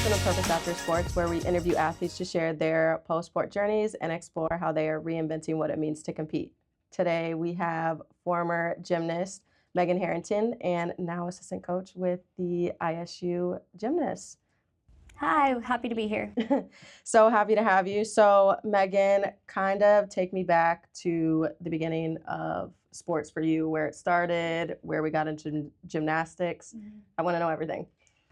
Welcome to Purpose After Sports, where we interview athletes to share their post-sport journeys and explore how they are reinventing what it means to compete. Today, we have former gymnast Megan Harrington and now assistant coach with the ISU Gymnasts. Hi, happy to be here. So happy to have you. So Megan, kind of take me back to the beginning of sports for you, where it started, where we got into gymnastics. I want to know everything.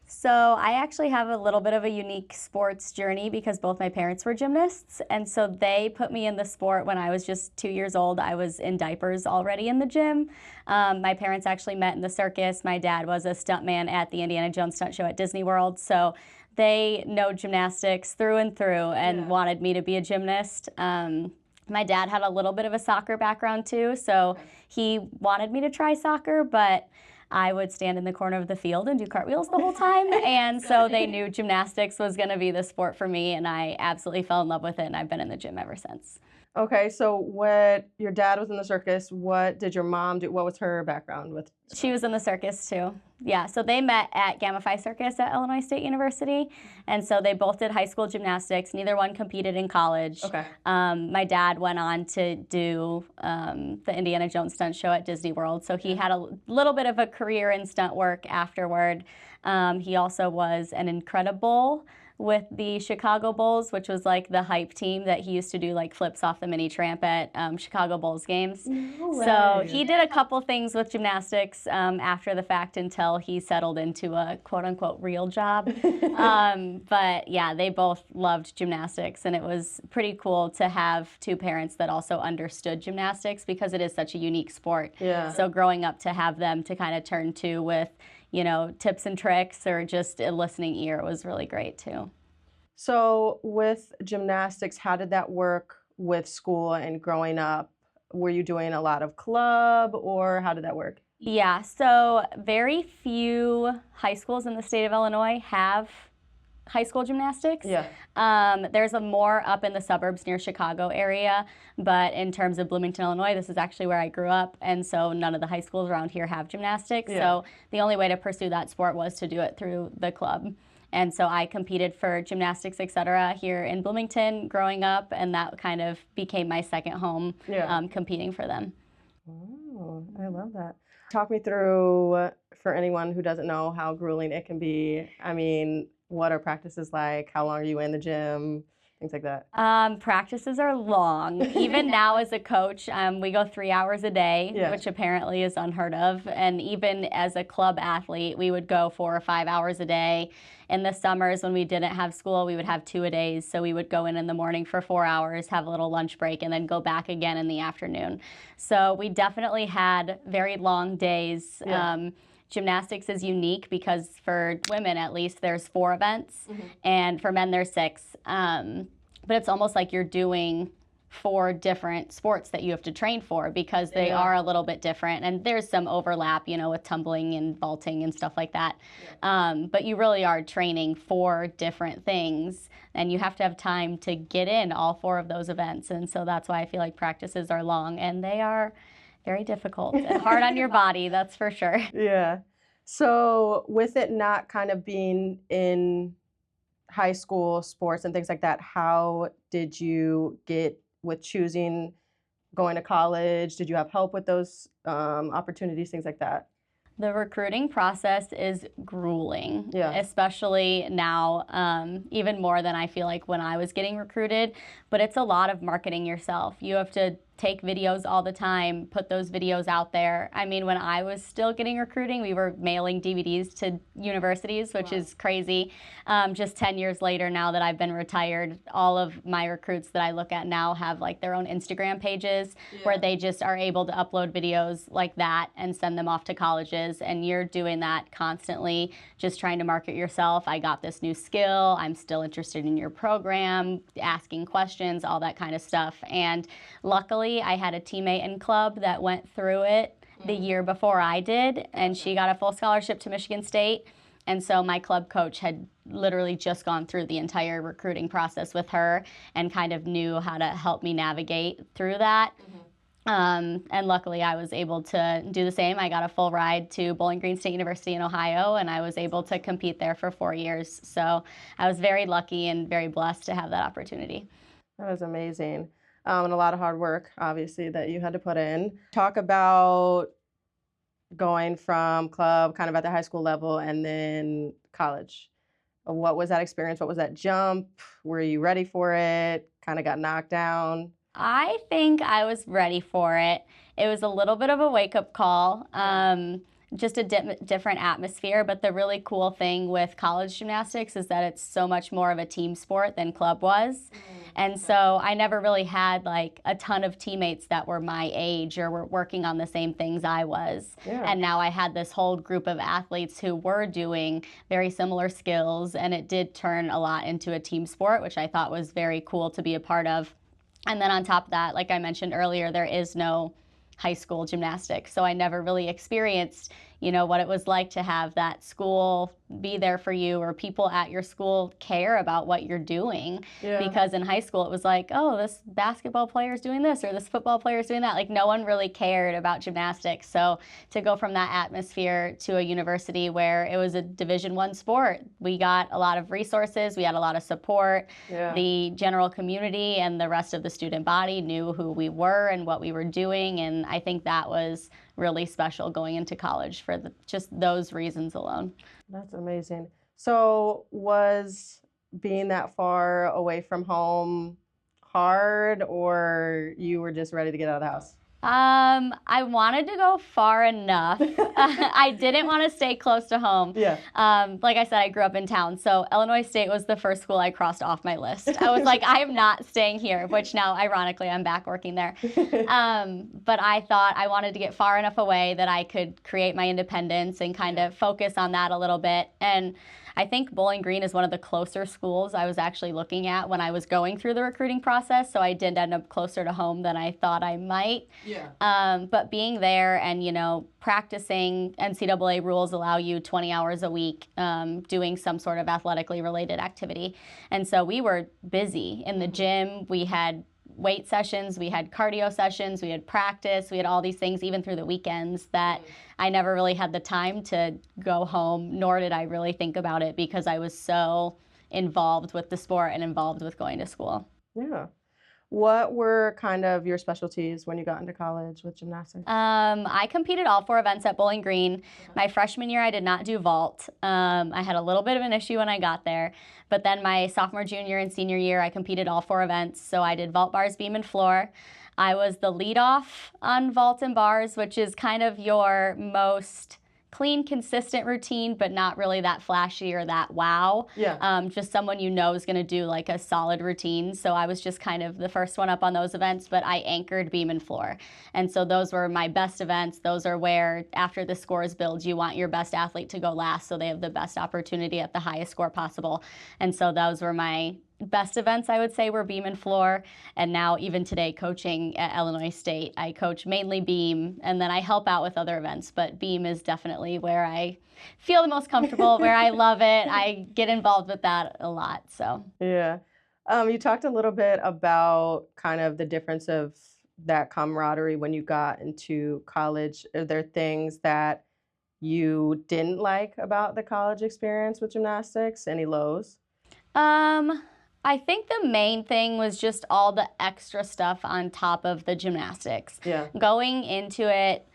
So I actually have a little bit of a unique sports journey because both my parents were gymnasts, and so they put me in the sport when I was just 2 years old. I was in diapers already in the gym. My parents actually met in the circus. My dad was a stuntman at the Indiana Jones stunt show at Disney World, so they know gymnastics through and through and wanted me to be a gymnast. My dad had a little bit of a soccer background too, so he wanted me to try soccer, but I would stand in the corner of the field and do cartwheels the whole time, and so they knew gymnastics was going to be the sport for me, and I absolutely fell in love with it, and I've been in the gym ever since. Okay, so your dad was in the circus. What did your mom do? What was her background with? She was in the circus too. Yeah, so they met at Gamma Phi Circus at Illinois State University, and so they both did high school gymnastics. Neither one competed in college. Okay. My dad went on to do the Indiana Jones stunt show at Disney World, so he had a little bit of a career in stunt work afterward. He also was an Incredible with the Chicago Bulls, which was like the hype team that he used to do like flips off the mini tramp at Chicago Bulls games. No So way. he did a couple things with gymnastics after the fact until he settled into a quote unquote real job. But yeah, they both loved gymnastics, and it was pretty cool to have two parents that also understood gymnastics because it is such a unique sport. Yeah. So growing up to have them to kind of turn to with, you know, tips and tricks or just a listening ear was really great too. So with gymnastics, how did that work with school and growing up? Were you doing a lot of club, or how did that work? Yeah, so very few high schools in the state of Illinois have high school gymnastics. Yeah. There's a more up in the suburbs near Chicago area, but in terms of Bloomington, Illinois, this is actually where I grew up, and so none of the high schools around here have gymnastics. Yeah. So the only way to pursue that sport was to do it through the club. And so I competed for gymnastics, etc., here in Bloomington growing up, and that kind of became my second home, competing for them. Oh, I love that. Talk me through, for anyone who doesn't know, how grueling it can be. I mean, what are practices like? How long are you in the gym? Things like that. Practices are long. Even now as a coach, we go 3 hours a day, which apparently is unheard of. And even as a club athlete, we would go 4 or 5 hours a day. In the summers when we didn't have school, we would have 2-a-days. So we would go in the morning for 4 hours, have a little lunch break, and then go back again in the afternoon. So we definitely had very long days. Gymnastics is unique because for women, at least, there's 4 events, and for men, there's 6. But it's almost like you're doing 4 different sports that you have to train for because they are a little bit different, and there's some overlap, you know, with tumbling and vaulting and stuff like that. But you really are training 4 different things, and you have to have time to get in all 4 of those events, and so that's why I feel like practices are long, and they are very difficult and hard on your body, that's for sure. Yeah. So with it not kind of being in high school sports and things like that, how did you get with choosing going to college? Did you have help with those opportunities, things like that? The recruiting process is grueling, especially now, even more than I feel like when I was getting recruited, but it's a lot of marketing yourself. You have to take videos all the time, put those videos out there. I mean, when I was still getting recruiting, we were mailing DVDs to universities, which is crazy. Just 10 years later, now that I've been retired, all of my recruits that I look at now have like their own Instagram pages where they just are able to upload videos like that and send them off to colleges. And you're doing that constantly, just trying to market yourself. I got this new skill. I'm still interested in your program, asking questions, all that kind of stuff. And luckily, I had a teammate in club that went through it the year before I did, and she got a full scholarship to Michigan State. And so my club coach had literally just gone through the entire recruiting process with her and kind of knew how to help me navigate through that. And luckily I was able to do the same. I got a full ride to Bowling Green State University in Ohio, and I was able to compete there for 4 years. So I was very lucky and very blessed to have that opportunity. That was amazing. And a lot of hard work, obviously, that you had to put in. Talk about going from club kind of at the high school level and then college. What was that experience? What was that jump? Were you ready for it? Kind of got knocked down? I think I was ready for it. It was a little bit of a wake-up call, just a different atmosphere, but the really cool thing with college gymnastics is that it's so much more of a team sport than club was. And so I never really had like a ton of teammates that were my age or were working on the same things I was. And now I had this whole group of athletes who were doing very similar skills, and it did turn a lot into a team sport, which I thought was very cool to be a part of. And then on top of that, like I mentioned earlier, there is no high school gymnastics. So I never really experienced, what it was like to have that school be there for you, or people at your school care about what you're doing. Because in high school, it was like, oh, this basketball player is doing this, or this football player is doing that. Like, no one really cared about gymnastics. So to go from that atmosphere to a university where it was a Division I sport, we got a lot of resources, we had a lot of support. The general community and the rest of the student body knew who we were and what we were doing, and I think that was really special going into college for just those reasons alone. That's amazing. So was being that far away from home hard, or you were just ready to get out of the house? I wanted to go far enough. I didn't want to stay close to home. Like I said, I grew up in town, so Illinois State was the first school I crossed off my list. I was like, I am not staying here, which now, ironically, I'm back working there. But I thought I wanted to get far enough away that I could create my independence and kind of focus on that a little bit. And I think Bowling Green is one of the closer schools I was actually looking at when I was going through the recruiting process, so I did end up closer to home than I thought I might. But being there and, practicing NCAA rules allow you 20 hours a week doing some sort of athletically related activity. And so we were busy in the gym. We had weight sessions, we had cardio sessions, we had practice, we had all these things even through the weekends that I never really had the time to go home, nor did I really think about it because I was so involved with the sport and involved with going to school. What were kind of your specialties when you got into college with gymnastics? I competed all 4 events at Bowling Green. My freshman year, I did not do vault. I had a little bit of an issue when I got there. But then my sophomore, junior, and senior year, I competed all 4 events. So I did vault, bars, beam, and floor. I was the leadoff on vault and bars, which is kind of your most clean, consistent routine, but not really that flashy or that wow. Just someone is going to do like a solid routine. So I was just kind of the first one up on those events, but I anchored beam and floor. And so those were my best events. Those are where after the scores build, you want your best athlete to go last so they have the best opportunity at the highest score possible. And so those were my best events, I would say, were beam and floor. And now even today coaching at Illinois State, I coach mainly beam, and then I help out with other events, but beam is definitely where I feel the most comfortable, where I love it. I get involved with that a lot. So you talked a little bit about kind of the difference of that camaraderie when you got into college. Are there things that you didn't like about the college experience with gymnastics? Any lows? I think the main thing was just all the extra stuff on top of the gymnastics. Going into it,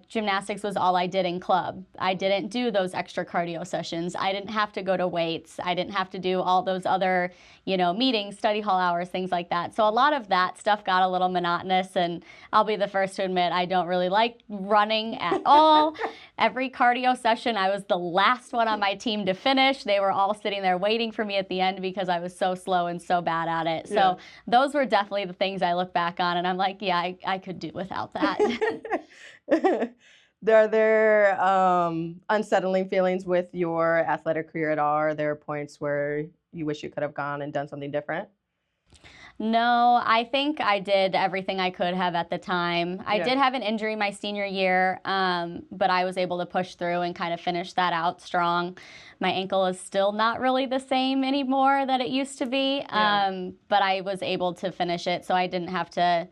gymnastics was all I did in club. I didn't do those extra cardio sessions. I didn't have to go to weights. I didn't have to do all those other, meetings, study hall hours, things like that. So a lot of that stuff got a little monotonous, and I'll be the first to admit I don't really like running at all. Every cardio session, I was the last one on my team to finish. They were all sitting there waiting for me at the end because I was so slow and so bad at it. So those were definitely the things I look back on, and I'm like, yeah, I could do without that. Are there unsettling feelings with your athletic career at all? Are there points where you wish you could have gone and done something different? No, I think I did everything I could have at the time. I did have an injury my senior year, but I was able to push through and kind of finish that out strong. My ankle is still not really the same anymore that it used to be, but I was able to finish it, so I didn't have to,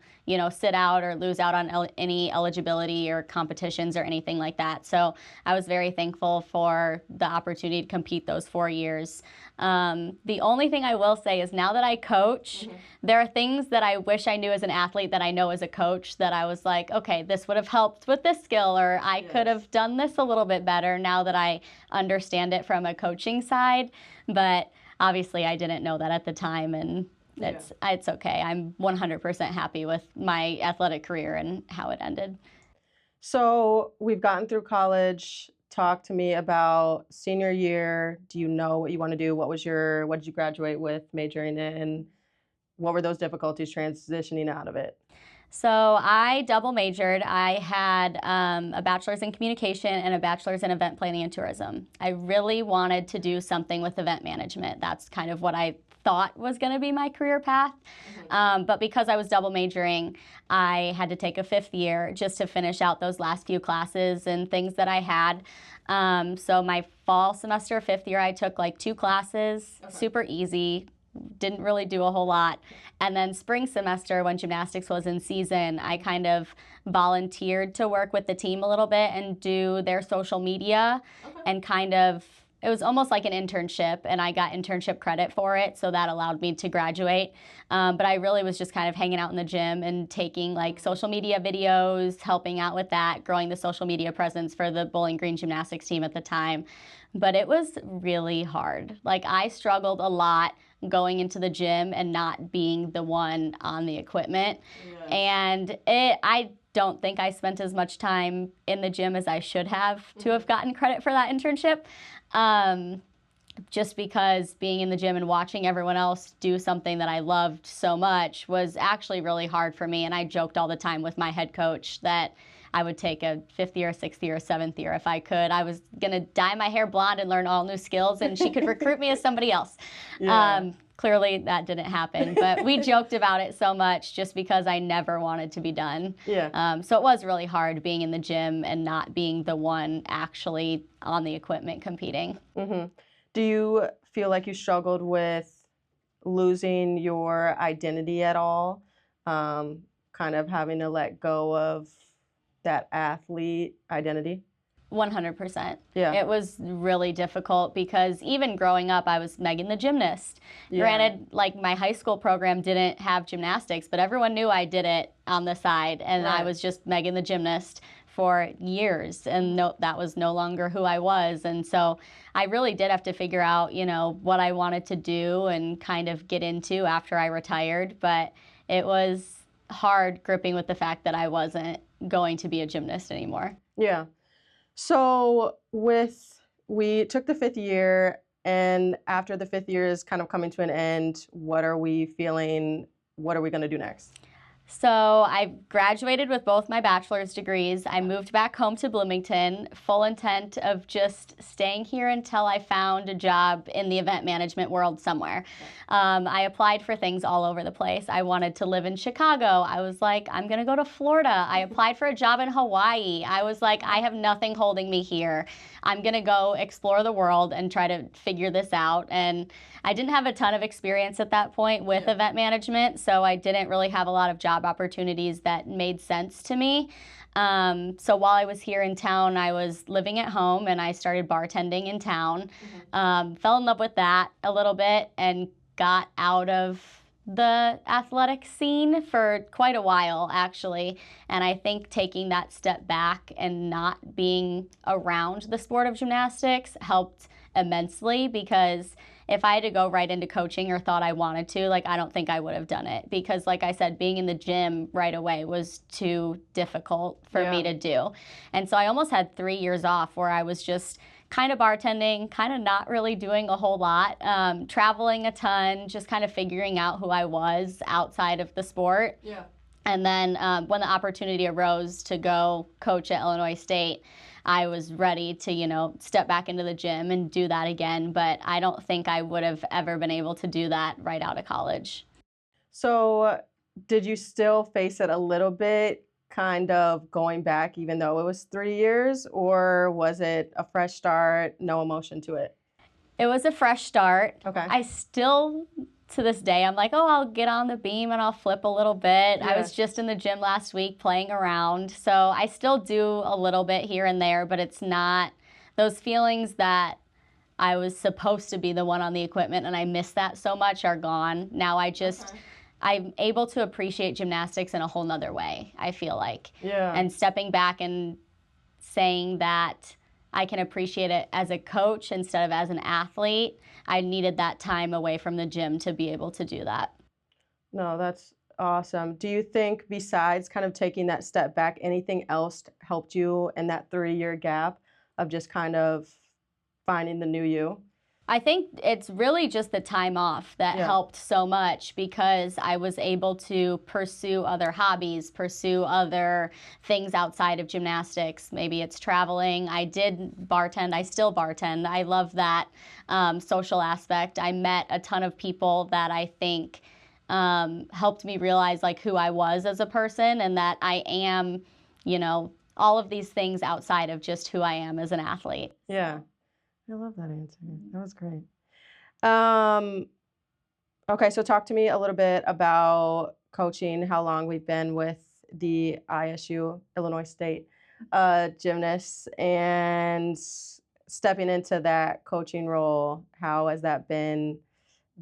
sit out or lose out on any eligibility or competitions or anything like that. So I was very thankful for the opportunity to compete those 4 years. The only thing I will say is now that I coach, there are things that I wish I knew as an athlete that I know as a coach that I was like, okay, this would have helped with this skill, or I could have done this a little bit better now that I understand it from a coaching side. But obviously I didn't know that at the time, and it's okay. I'm 100% happy with my athletic career and how it ended. So we've gotten through college. Talk to me about senior year. Do you know what you want to do? What did you graduate with, majoring in? What were those difficulties transitioning out of it? So I double majored. I had a bachelor's in communication and a bachelor's in event planning and tourism. I really wanted to do something with event management. That's kind of what I thought was going to be my career path. But because I was double majoring, I had to take a 5th year just to finish out those last few classes and things that I had. So my fall semester, 5th year, I took like 2 classes, super easy. Didn't really do a whole lot. And then spring semester, when gymnastics was in season, I kind of volunteered to work with the team a little bit and do their social media and it was almost like an internship, and I got internship credit for it, so that allowed me to graduate. But I really was just kind of hanging out in the gym and taking like social media videos, helping out with that, growing the social media presence for the Bowling Green gymnastics team at the time. But it was really hard. Like I struggled a lot going into the gym and not being the one on the equipment. And I don't think I spent as much time in the gym as I should have to have gotten credit for that internship. Just because being in the gym and watching everyone else do something that I loved so much was actually really hard for me. And I joked all the time with my head coach that I would take a 5th year, 6th year, 7th year if I could. I was going to dye my hair blonde and learn all new skills, and she could recruit me as somebody else. Clearly that didn't happen, but we joked about it so much just because I never wanted to be done. So it was really hard being in the gym and not being the one actually on the equipment competing. Do you feel like you struggled with losing your identity at all? Kind of having to let go of that athlete identity? 100%. It was really difficult because even growing up, I was Megan the gymnast. Granted, like my high school program didn't have gymnastics, but everyone knew I did it on the side, and I was just Megan the gymnast for years, and that was no longer who I was. And so I really did have to figure out, what I wanted to do and kind of get into after I retired. But it was hard gripping with the fact that I wasn't going to be a gymnast anymore. So we took the 5th year, and after the 5th year is kind of coming to an end, what are we feeling? What are we going to do next? So I graduated with both my bachelor's degrees. I moved back home to Bloomington, full intent of just staying here until I found a job in the event management world somewhere. I applied for things all over the place. I wanted to live in Chicago. I was like, I'm going to go to Florida. I applied for a job in Hawaii. I was like, I have nothing holding me here. I'm going to go explore the world and try to figure this out. And I didn't have a ton of experience at that point with event management, so I didn't really have a lot of job opportunities that made sense to me. So while I was here in town, I was living at home and I started bartending in town. Fell in love with that a little bit and got out of the athletic scene for quite a while, actually. And I think taking that step back and not being around the sport of gymnastics helped immensely, because if I had to go right into coaching or thought I wanted to, I don't think I would have done it, because like I said, being in the gym right away was too difficult for me to do. And so I almost had 3 years off where I was just kind of bartending, kind of not really doing a whole lot, traveling a ton, just kind of figuring out who I was outside of the sport. And then when the opportunity arose to go coach at Illinois State, I was ready to, step back into the gym and do that again. But I don't think I would have ever been able to do that right out of college. So did you still face it a little bit, kind of going back, even though it was 3 years, or was it a fresh start, no emotion to it? It was a fresh start. Okay. I still to this day, I'm like, oh, I'll get on the beam and I'll flip a little bit. I was just in the gym last week playing around. So I still do a little bit here and there, but it's not those feelings that I was supposed to be the one on the equipment and I miss that so much are gone. Now I'm able to appreciate gymnastics in a whole nother way, I feel like. Yeah. And stepping back and saying that I can appreciate it as a coach instead of as an athlete, I needed that time away from the gym to be able to do that. No, that's awesome. Do you think besides kind of taking that step back, anything else helped you in that 3-year gap of just kind of finding the new you? I think it's really just the time off that helped so much because I was able to pursue other hobbies, pursue other things outside of gymnastics. Maybe it's traveling. I did bartend. I still bartend. I love that social aspect. I met a ton of people that I think helped me realize like who I was as a person and that I am, you know, all of these things outside of just who I am as an athlete. Yeah. I love that answer. That was great. Okay, so talk to me a little bit about coaching, how long we've been with the ISU, Illinois State gymnasts, and stepping into that coaching role. How has that been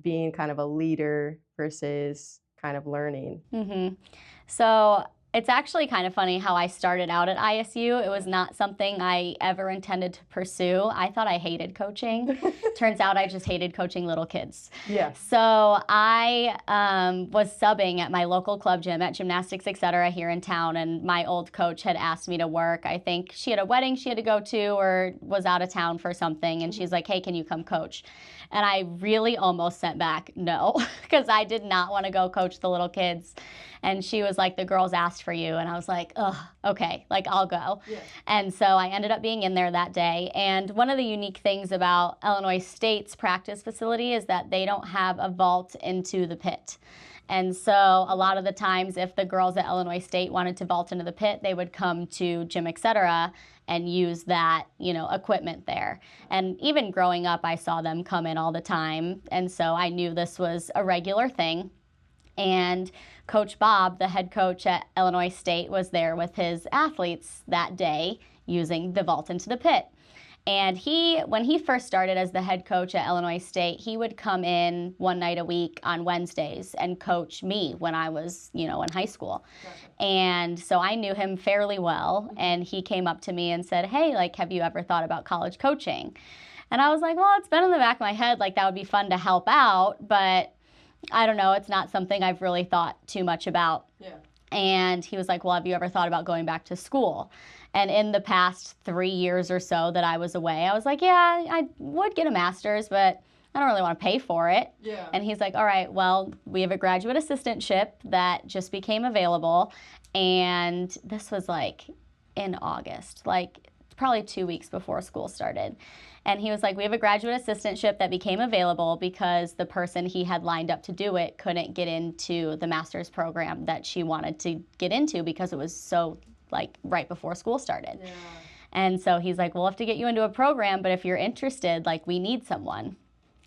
being kind of a leader versus kind of learning? So it's actually kind of funny how I started out at ISU. It was not something I ever intended to pursue. I thought I hated coaching. Turns out I just hated coaching little kids. Yeah. So I was subbing at my local club gym at Gymnastics Etc. here in town, and my old coach had asked me to work. I think she had a wedding she had to go to or was out of town for something, and she's like, hey, can you come coach? And I really almost sent back no, because I did not want to go coach the little kids. And she was like, the girls asked for you. And I was like, ugh, okay, like I'll go. Yeah. And so I ended up being in there that day. And one of the unique things about Illinois State's practice facility is that they don't have a vault into the pit. And so a lot of the times if the girls at Illinois State wanted to vault into the pit, they would come to Gym Etc. and use that, you know, equipment there. And even growing up, I saw them come in all the time. And so I knew this was a regular thing. And Coach Bob, the head coach at Illinois State, was there with his athletes that day using the vault into the pit. And when he first started as the head coach at Illinois State, he would come in one night a week on Wednesdays and coach me when I was, you know, in high school. Gotcha. And so I knew him fairly well. And he came up to me and said, hey, like, have you ever thought about college coaching? And I was like, well, it's been in the back of my head, like that would be fun to help out, but I don't know, it's not something I've really thought too much about. Yeah. And he was like, well, have you ever thought about going back to school? And in the past 3 years or so that I was away, I was like, yeah, I would get a master's, but I don't really want to pay for it. Yeah. And he's like, all right, well, we have a graduate assistantship that just became available. And this was like in August, like probably 2 weeks before school started. And he was like, we have a graduate assistantship that became available because the person he had lined up to do it couldn't get into the master's program that she wanted to get into because it was so like right before school started. Yeah. And so he's like, we'll have to get you into a program, but if you're interested, like we need someone.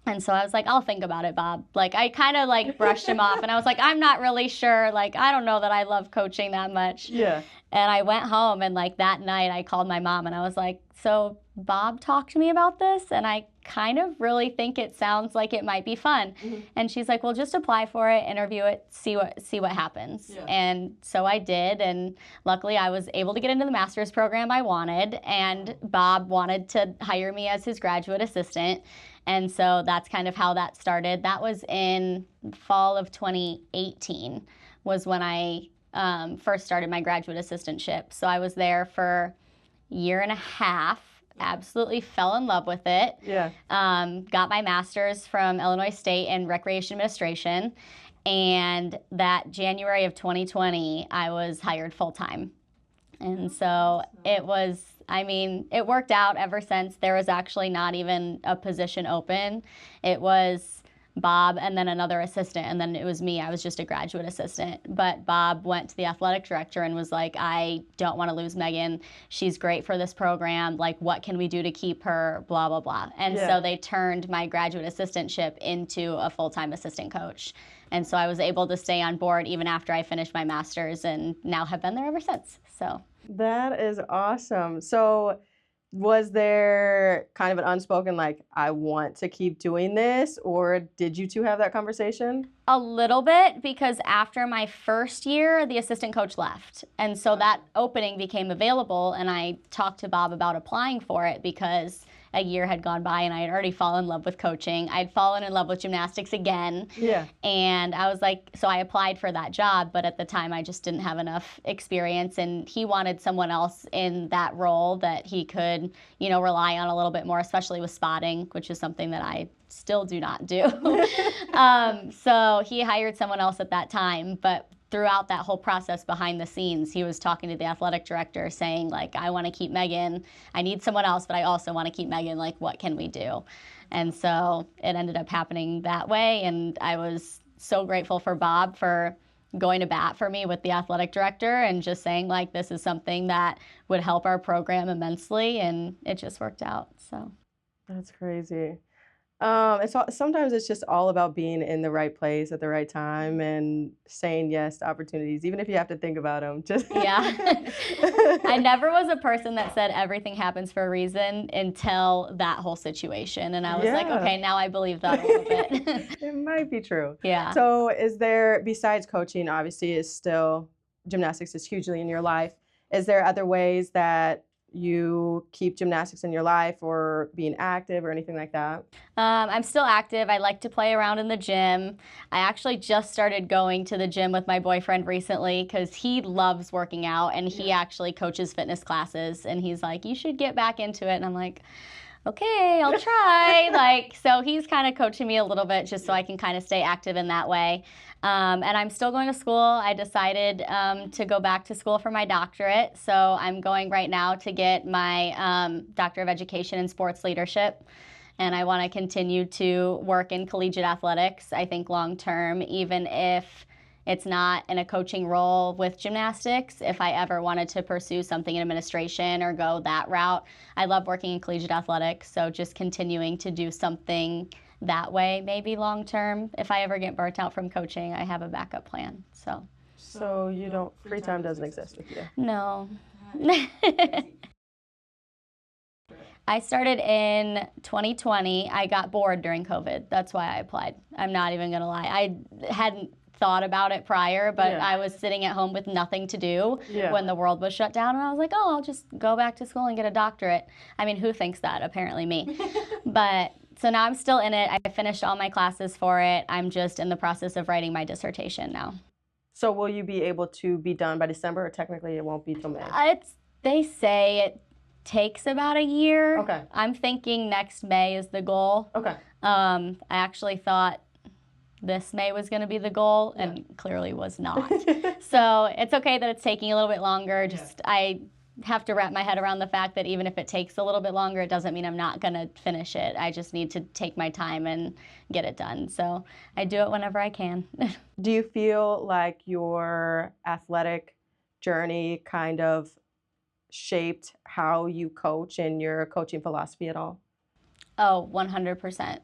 And so I was like, I'll think about it, Bob. Like I kind of like brushed him off and I was like, I'm not really sure. Like, I don't know that I love coaching that much. Yeah. And I went home and like that night I called my mom and I was like, so Bob talked to me about this and I kind of really think it sounds like it might be fun. Mm-hmm. And she's like, well, just apply for it, interview it, see what happens. Yeah. And so I did. And luckily I was able to get into the master's program I wanted. And Bob wanted to hire me as his graduate assistant. And so that's kind of how that started. That was in fall of 2018 was when I first started my graduate assistantship. So I was there for a year and a half, absolutely fell in love with it. Yeah. Got my master's from Illinois State in recreation administration. And that January of 2020, I was hired full-time. And so it was, I mean, it worked out ever since. There was actually not even a position open. It was Bob, and then another assistant, and then it was me. I was just a graduate assistant. But Bob went to the athletic director and was like, I don't want to lose Megan. She's great for this program. Like, what can we do to keep her, blah, blah, blah. And so they turned my graduate assistantship into a full-time assistant coach. And so I was able to stay on board even after I finished my master's, and now have been there ever since. So that is awesome. So was there kind of an unspoken, like, I want to keep doing this, or did you two have that conversation? A little bit, because after my first year, the assistant coach left. And so that opening became available, and I talked to Bob about applying for it because a year had gone by and I had already fallen in love with coaching. I'd fallen in love with gymnastics again. Yeah. And I was like, so I applied for that job, but at the time I just didn't have enough experience, and he wanted someone else in that role that he could, you know, rely on a little bit more, especially with spotting, which is something that I still do not do. So he hired someone else at that time, but throughout that whole process behind the scenes, he was talking to the athletic director saying, like, I want to keep Megan. I need someone else, but I also want to keep Megan. Like, what can we do? And so it ended up happening that way. And I was so grateful for Bob for going to bat for me with the athletic director and just saying, like, this is something that would help our program immensely. And it just worked out. So that's crazy. Sometimes it's just all about being in the right place at the right time and saying yes to opportunities, even if you have to think about them. Yeah. I never was a person that said everything happens for a reason until that whole situation. And I was like, okay, now I believe that a little bit. It might be true. Yeah. So is there, besides coaching, obviously is still, gymnastics is hugely in your life. Is there other ways that you keep gymnastics in your life, or being active or anything like that? I'm still active. I like to play around in the gym. I actually just started going to the gym with my boyfriend recently because he loves working out, and he actually coaches fitness classes, and he's like, you should get back into it. And I'm like, okay, I'll try. Like, so he's kind of coaching me a little bit just so I can kind of stay active in that way. And I'm still going to school. I decided to go back to school for my doctorate. So I'm going right now to get my Doctor of Education in Sports Leadership. And I want to continue to work in collegiate athletics, I think long term, even if it's not in a coaching role with gymnastics. If I ever wanted to pursue something in administration or go that route, I love working in collegiate athletics. So just continuing to do something that way, maybe long term. If I ever get burnt out from coaching, I have a backup plan. So you don't, free time doesn't exist with you? No. I started in 2020. I got bored during COVID. That's why I applied. I'm not even gonna lie. I hadn't thought about it prior, but I was sitting at home with nothing to do when the world was shut down, and I was like, oh, I'll just go back to school and get a doctorate. I mean, who thinks that? Apparently me. But so now I'm still in it. I finished all my classes for it. I'm just in the process of writing my dissertation now. So will you be able to be done by December, or technically it won't be till May? They say it takes about a year. Okay. I'm thinking next May is the goal. Okay. I actually thought this May was going to be the goal, and clearly was not. So it's okay that it's taking a little bit longer. Just I have to wrap my head around the fact that even if it takes a little bit longer, it doesn't mean I'm not going to finish it. I just need to take my time and get it done. So I do it whenever I can. Do you feel like your athletic journey kind of shaped how you coach and your coaching philosophy at all? Oh, 100%.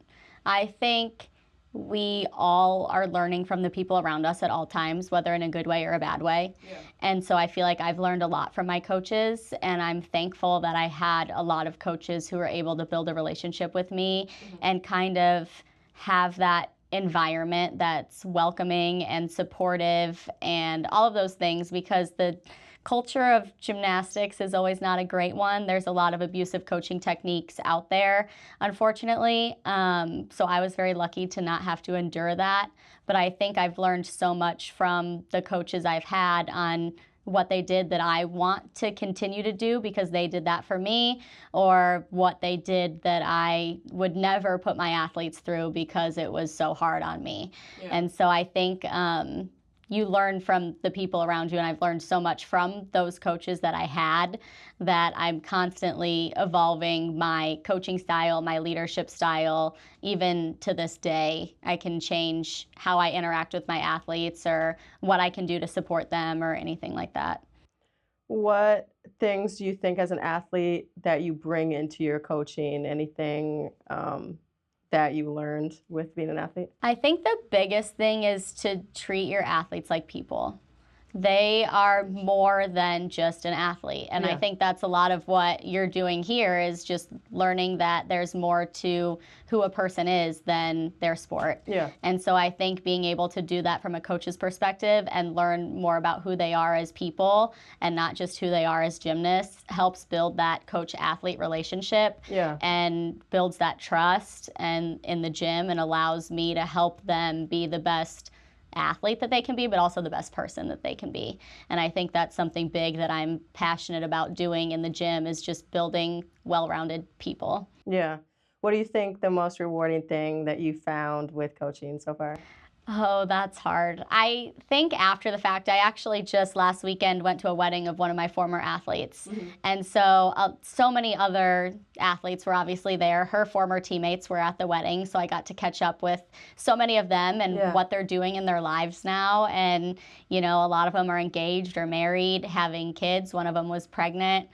I think we all are learning from the people around us at all times, whether in a good way or a bad way. And so I feel like I've learned a lot from my coaches, and I'm thankful that I had a lot of coaches who were able to build a relationship with me and kind of have that environment that's welcoming and supportive and all of those things, because the culture of gymnastics is always not a great one. There's a lot of abusive coaching techniques out there, unfortunately. So I was very lucky to not have to endure that. But I think I've learned so much from the coaches I've had on what they did that I want to continue to do because they did that for me, or what they did that I would never put my athletes through because it was so hard on me. And so I think you learn from the people around you, and I've learned so much from those coaches that I had that I'm constantly evolving my coaching style, my leadership style. Even to this day, I can change how I interact with my athletes or what I can do to support them or anything like that. What things do you think as an athlete that you bring into your coaching? Anything that you learned with being an athlete? I think the biggest thing is to treat your athletes like people. They are more than just an athlete. And I think that's a lot of what you're doing here is just learning that there's more to who a person is than their sport. Yeah. And so I think being able to do that from a coach's perspective and learn more about who they are as people and not just who they are as gymnasts helps build that coach-athlete relationship and builds that trust and in the gym and allows me to help them be the best athlete that they can be, but also the best person that they can be. And I think that's something big that I'm passionate about doing in the gym is just building well-rounded people. Yeah. What do you think the most rewarding thing that you found with coaching so far? Oh, that's hard. I think after the fact, I actually just last weekend went to a wedding of one of my former athletes. And so many other athletes were obviously there. Her former teammates were at the wedding, so I got to catch up with so many of them and what they're doing in their lives now. And, you know, a lot of them are engaged or married, having kids. One of them was pregnant.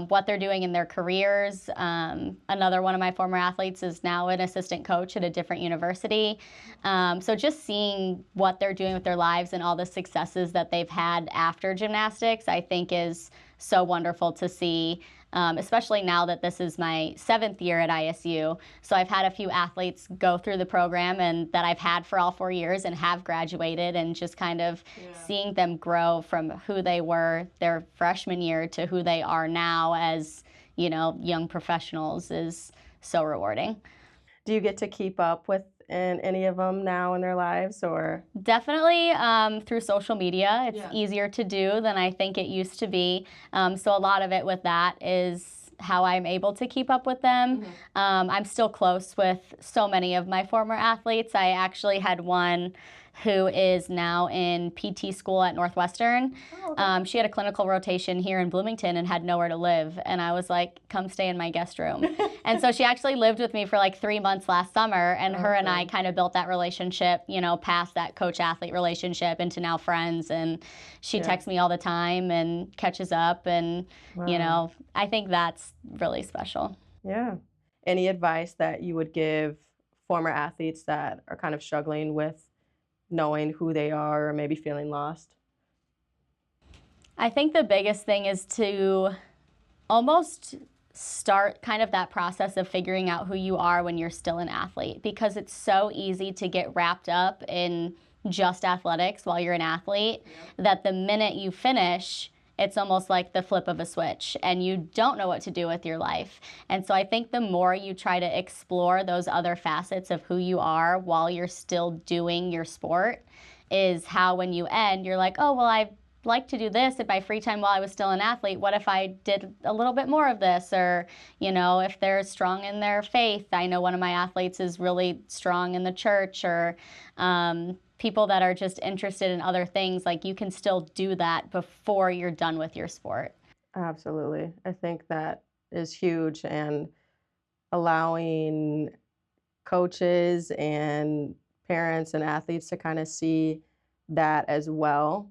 What they're doing in their careers. Another one of my former athletes is now an assistant coach at a different university. So just seeing what they're doing with their lives and all the successes that they've had after gymnastics, I think is so wonderful to see, especially now that this is my 7th year at ISU. So I've had a few athletes go through the program and that I've had for all 4 years and have graduated, and just kind of seeing them grow from who they were their freshman year to who they are now as, you know, young professionals is so rewarding. Do you get to keep up with any of them now in their lives, or? Definitely through social media. It's easier to do than I think it used to be. So a lot of it with that is how I'm able to keep up with them. I'm still close with so many of my former athletes. I actually had one who is now in PT school at Northwestern. She had a clinical rotation here in Bloomington and had nowhere to live. And I was like, come stay in my guest room. And so she actually lived with me for like 3 months last summer. And her and I kind of built that relationship, you know, past that coach-athlete relationship into now friends. And she texts me all the time and catches up. And, you know, I think that's really special. Yeah. Any advice that you would give former athletes that are kind of struggling with knowing who they are or maybe feeling lost? I think the biggest thing is to almost start kind of that process of figuring out who you are when you're still an athlete, because it's so easy to get wrapped up in just athletics while you're an athlete that the minute you finish, it's almost like the flip of a switch and you don't know what to do with your life. And so I think the more you try to explore those other facets of who you are while you're still doing your sport is how when you end, you're like, oh, well, I like to do this in my free time while I was still an athlete. What if I did a little bit more of this? Or, you know, if they're strong in their faith. I know one of my athletes is really strong in the church, or people that are just interested in other things. Like, you can still do that before you're done with your sport. Absolutely. I think that is huge, and allowing coaches and parents and athletes to kind of see that as well,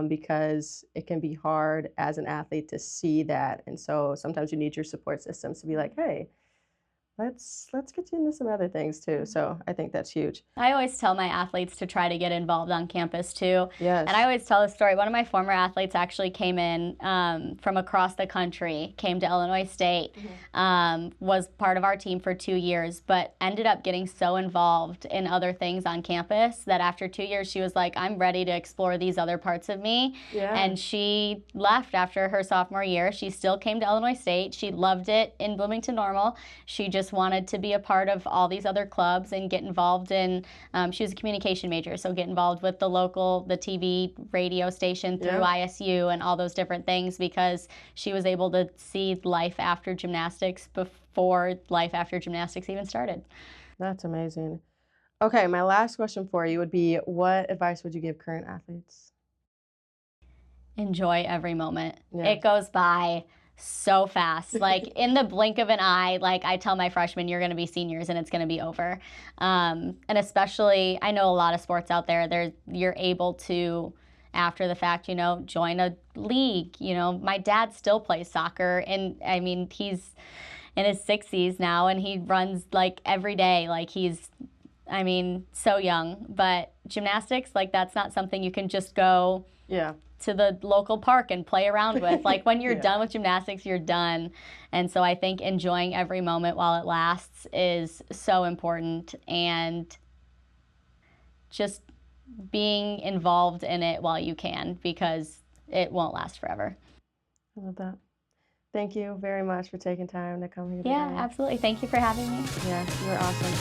because it can be hard as an athlete to see that. And so sometimes you need your support systems to be like, hey, let's get you into some other things too. So I think that's huge. I always tell my athletes to try to get involved on campus too. Yes. And I always tell a story. One of my former athletes actually came in from across the country, came to Illinois State, was part of our team for 2 years, but ended up getting so involved in other things on campus that after 2 years she was like, I'm ready to explore these other parts of me. And she left after her sophomore year. She still came to Illinois State. She loved it in Bloomington Normal. She just wanted to be a part of all these other clubs and get involved in, she was a communication major, so get involved with the TV, radio station through ISU and all those different things, because she was able to see life after gymnastics before life after gymnastics even started. That's amazing. Okay, my last question for you would be, what advice would you give current athletes? Enjoy every moment. Yeah. It goes by so fast. Like in the blink of an eye, like I tell my freshmen, you're going to be seniors and it's going to be over. And especially, I know a lot of sports out there, you're able to, after the fact, join a league. My dad still plays soccer, and I mean, he's in his 60s now and he runs like every day. Like so young. But gymnastics, like that's not something you can just go to the local park and play around with. Like when you're done with gymnastics, you're done. And so I think enjoying every moment while it lasts is so important, and just being involved in it while you can, because it won't last forever. I love that. Thank you very much for taking time to come here today. Yeah, absolutely. Thank you for having me. Yeah, you were awesome.